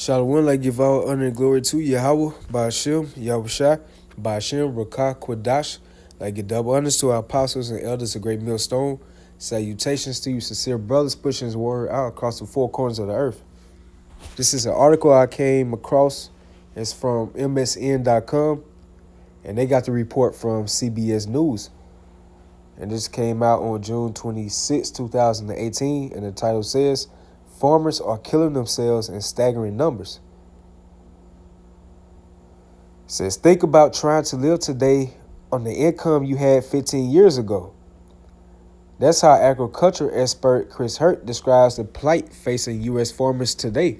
Shalom, I give all honor and glory to Yahweh, Ba'ashem, Yahushua, Ba'ashem, Rakah, Quadash. I give double honors to our apostles and elders of Great Millstone. Salutations to you, sincere brothers, pushing his word out across the four corners of the earth. This is an article I came across. It's from GMSDedication, and they got the report from CBS News. And this came out on June 26, 2018, and the title says, Farmers are killing themselves in staggering numbers. It says, think about trying to live today on the income you had 15 years ago. That's how agriculture expert Chris Hurt describes the plight facing U.S. farmers today.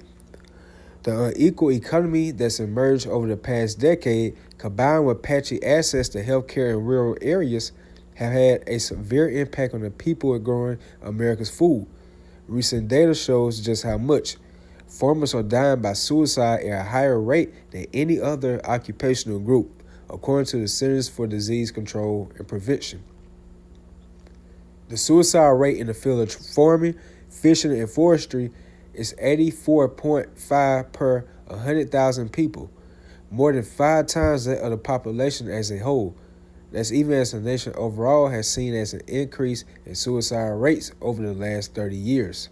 The unequal economy that's emerged over the past decade, combined with patchy access to healthcare in rural areas, have had a severe impact on the people growing America's food. Recent data shows just how much. Farmers are dying by suicide at a higher rate than any other occupational group, according to the Centers for Disease Control and Prevention. The suicide rate in the field of farming, fishing, and forestry is 84.5 per 100,000 people, more than 5 times that of the population as a whole. That's even as the nation overall has seen as an increase in suicide rates over the last 30 years.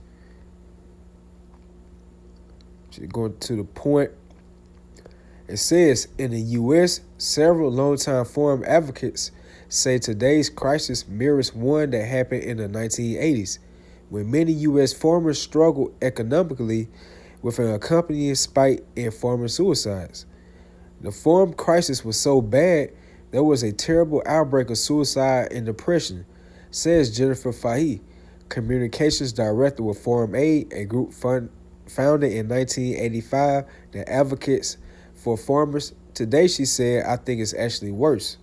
Going to the point, it says, in the U.S., several longtime farm advocates say today's crisis mirrors one that happened in the 1980s, when many U.S. farmers struggled economically with an accompanying spike in farmer suicides. The farm crisis was so bad, there was a terrible outbreak of suicide and depression, says Jennifer Fahey, Communications Director with Farm Aid, a group founded in 1985 that advocates for farmers. Today, she said, I think it's actually worse.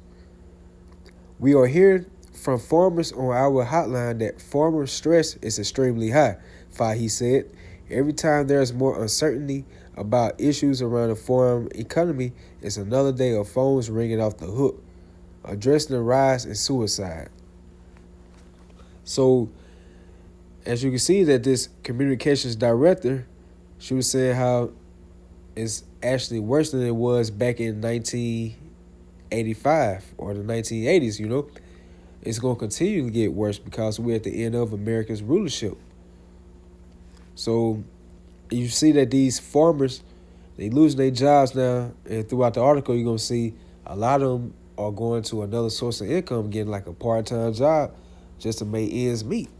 We are hearing from farmers on our hotline that farmer stress is extremely high, Fahey said. Every time there's more uncertainty about issues around the farm economy, it's another day of phones ringing off the hook, addressing the rise in suicide. So, as you can see that this communications director, she was saying how it's actually worse than it was back in 1985 or the 1980s, It's going to continue to get worse because we're at the end of America's rulership. So you see that these farmers, they losing their jobs now, and throughout the article you're going to see a lot of them are going to another source of income, getting like a part-time job just to make ends meet.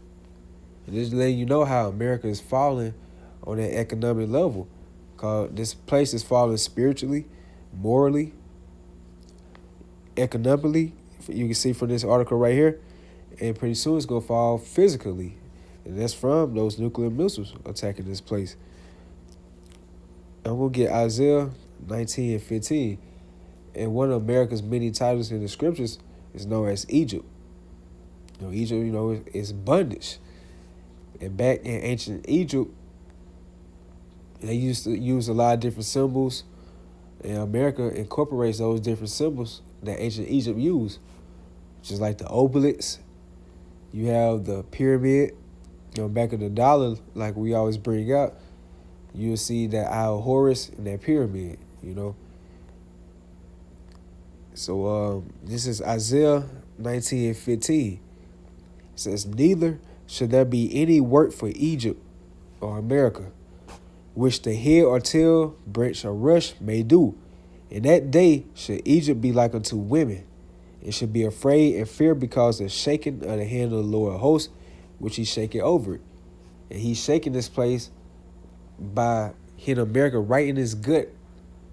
And just letting you know how America is falling on that economic level. Because this place is falling spiritually, morally, economically. You can see from this article right here. And pretty soon it's going to fall physically. And that's from those nuclear missiles attacking this place. I'm going to get Isaiah 19:15. And one of America's many titles in the scriptures is known as Egypt. Egypt, is bondage. And back in ancient Egypt, they used to use a lot of different symbols. And America incorporates those different symbols that ancient Egypt used. Just like the obelisk. You have the pyramid. Back in the dollar, like we always bring up, you'll see that Owl Horus and that pyramid, So this is Isaiah 19:15. It says, neither should there be any work for Egypt or America, which the head or tail, branch or rush may do. In that day should Egypt be like unto women. It should be afraid and fear because of the shaking of the hand of the Lord of hosts, which he's shaking over it. And he's shaking this place by hitting America right in his gut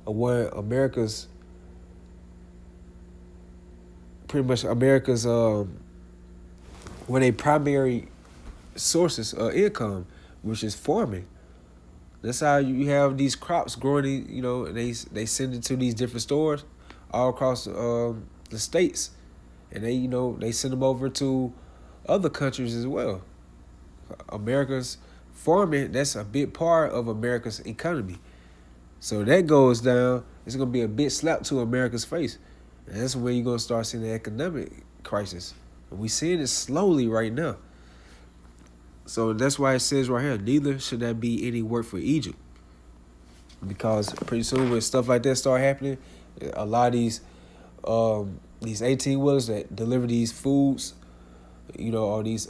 of one of America's, one of their primary sources of income, which is farming. That's how you have these crops growing, and they send it to these different stores all across the states. And they send them over to other countries as well. America's farming, that's a big part of America's economy. So that goes down, it's going to be a big slap to America's face. And that's where you're going to start seeing the economic crisis. And we're seeing it slowly right now. So that's why it says right here, neither should there be any work for Egypt. because pretty soon when stuff like that start happening, a lot of these 18-wheelers that deliver these foods, or these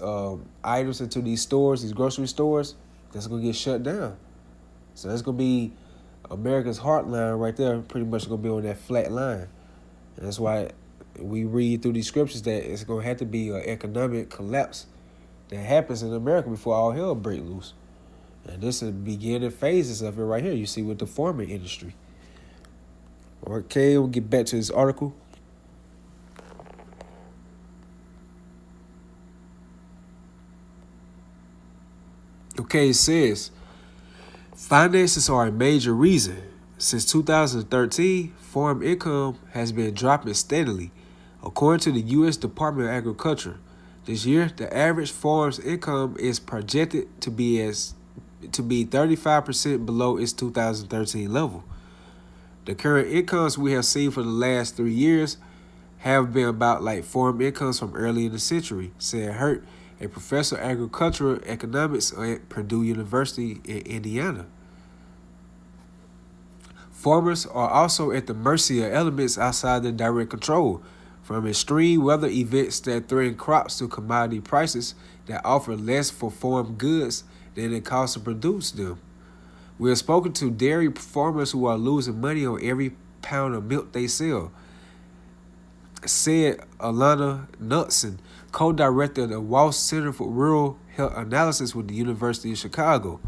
items into these stores, these grocery stores, that's gonna get shut down. So that's gonna be America's heartline right there, pretty much gonna be on that flat line. And that's why we read through these scriptures that it's gonna have to be an economic collapse that happens in America before all hell break loose. And this is the beginning phases of it right here. You see with the farming industry. Okay, we'll get back to this article. Okay, it says, finances are a major reason. Since 2013, farm income has been dropping steadily. According to the U.S. Department of Agriculture, this year, the average farm's income is projected to be 35% below its 2013 level. The current incomes we have seen for the last 3 years have been about like farm incomes from early in the century, said Hurt, a professor of agricultural economics at Purdue University in Indiana. Farmers are also at the mercy of elements outside their direct control, from extreme weather events that threaten crops to commodity prices that offer less for farm goods than it costs to produce them. We have spoken to dairy farmers who are losing money on every pound of milk they sell, said Alana Knudsen, co-director of the Walsh Center for Rural Health Analysis with the University of Chicago.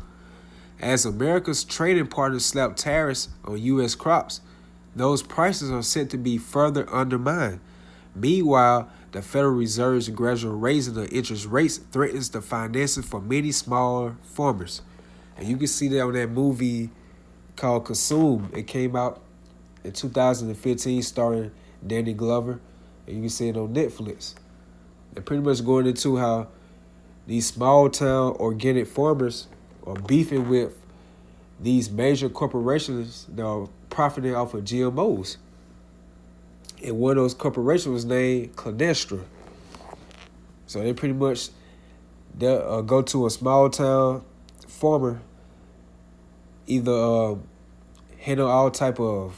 As America's trading partners slap tariffs on U.S. crops, those prices are set to be further undermined. Meanwhile, the Federal Reserve's gradual raising of interest rates threatens the finances for many smaller farmers. And you can see that on that movie called Consume. It came out in 2015 starring Danny Glover. And you can see it on Netflix. They're pretty much going into how these small town organic farmers are beefing with these major corporations that are profiting off of GMOs. And one of those corporations was named Clandestra. So they pretty much they'll go to a small town farmer, either handle all type of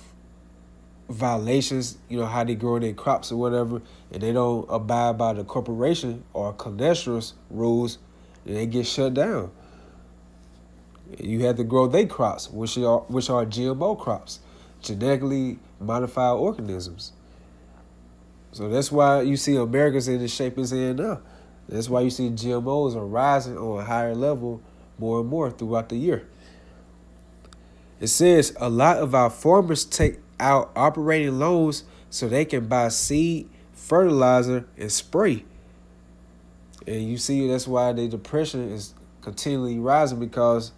violations, how they grow their crops or whatever, and they don't abide by the corporation or Clandestra's rules, and they get shut down. You have to grow their crops, which are GMO crops, genetically modified organisms. So that's why you see America's in the shape it's in now. That's why you see GMOs are rising on a higher level more and more throughout the year. It says a lot of our farmers take out operating loans so they can buy seed, fertilizer, and spray. And you see that's why the depression is continually rising, because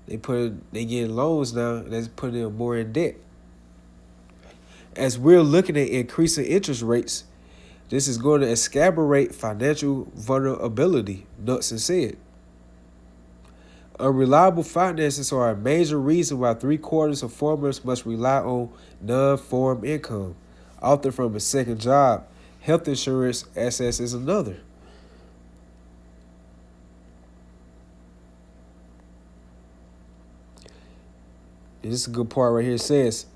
they getting loans now and that's putting them more in debt. As we're looking at increasing interest rates, this is going to exacerbate financial vulnerability, Knudsen said. Unreliable finances are a major reason why 3/4 of farmers must rely on non-farm income, often from a second job. Health insurance assets is another. And this is a good part right here. It says,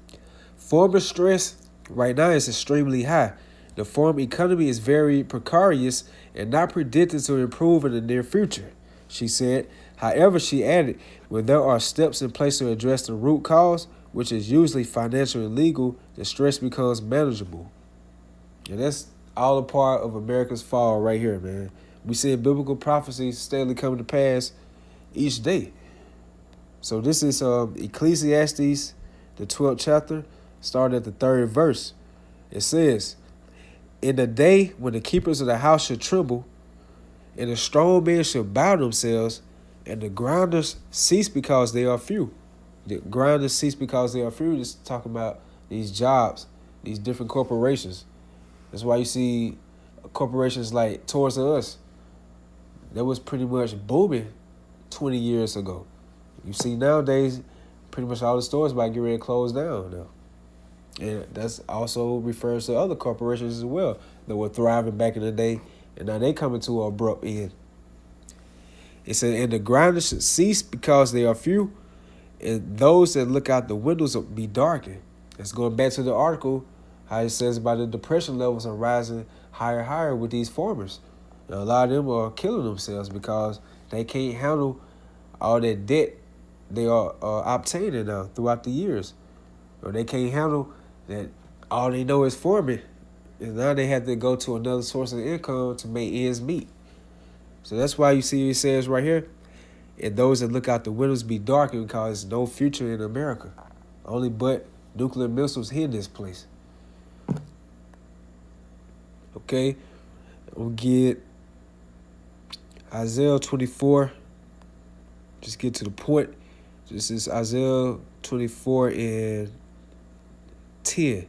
farmer stress right now is extremely high. The farm economy is very precarious and not predicted to improve in the near future, she said. However, she added, when there are steps in place to address the root cause, which is usually financial and legal, the stress becomes manageable. And that's all a part of America's fall right here, man. We see biblical prophecies steadily coming to pass each day. So this is Ecclesiastes, the 12th chapter, starting at the 3rd verse. It says, in the day when the keepers of the house should tremble, and the strong men should bow themselves, and the grinders cease because they are few. The grinders cease because they are few. Just talking about these jobs, these different corporations. That's why you see corporations like Toys R Us. That was pretty much booming 20 years ago. You see nowadays, pretty much all the stores might get ready to close down now. And that's also refers to other corporations as well that were thriving back in the day, and now they coming to an abrupt end. It said, and the grinders should cease because they are few, And those that look out the windows will be darkened. It's going back to the article, how it says about the depression levels are rising higher and higher with these farmers. A lot of them are killing themselves because they can't handle all that debt they are obtaining now throughout the years. Or they can't handle that all they know is farming. And now they have to go to another source of income to make ends meet. So that's why you see it says right here, and those that look out the windows be darkened because there's no future in America. Only but nuclear missiles hit this place. Okay, we'll get Isaiah 24. Just get to the point. This is Isaiah 24 and 10.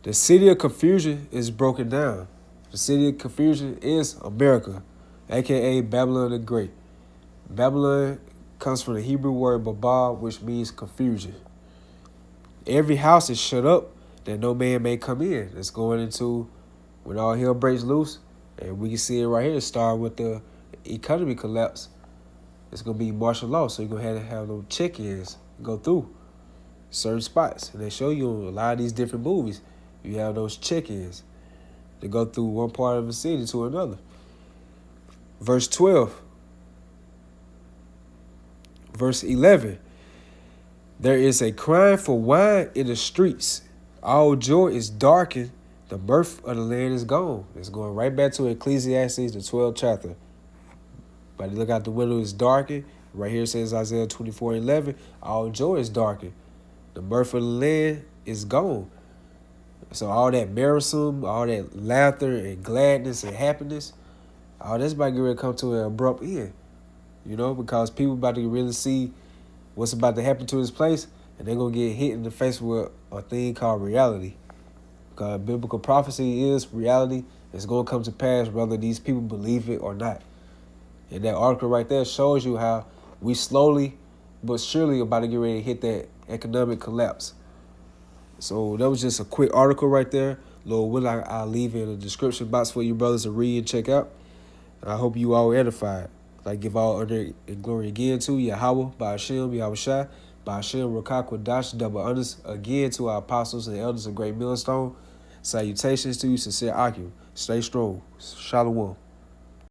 The city of confusion is broken down. The city of confusion is America, a.k.a. Babylon the Great. Babylon comes from the Hebrew word babal, which means confusion. Every house is shut up that no man may come in. It's going into when all hell breaks loose. And we can see it right here, start with the economy collapse. It's going to be martial law, so you're going to have no check-ins go through certain spots. And they show you a lot of these different movies. You have those check-ins. They go through one part of the city to another. Verse 12. Verse 11. There is a crying for wine in the streets. All joy is darkened. The mirth of the land is gone. It's going right back to Ecclesiastes, the 12th chapter. But you look out the window, it's darkened. Right here it says Isaiah 24:11. All joy is darkened. The mirth of the land is gone. So all that merriment, all that laughter and gladness and happiness, all that's about to get ready to come to an abrupt end. You know, because people about to really see what's about to happen to this place, and they're going to get hit in the face with a thing called reality. Because biblical prophecy is reality. It's going to come to pass whether these people believe it or not. And that article right there shows you how we slowly but surely about to get ready to hit that economic collapse. So that was just a quick article right there. Lord will I'll leave in the description box for you brothers to read and check out. I hope you all edified. I give all honor and glory again to Yahweh, Ba'ashem, Yahushua, Ba'ashem, Rakakwadash, double honors again to our apostles and elders of Great Millstone. Salutations to you, sincere Akim. Stay strong. Shalom.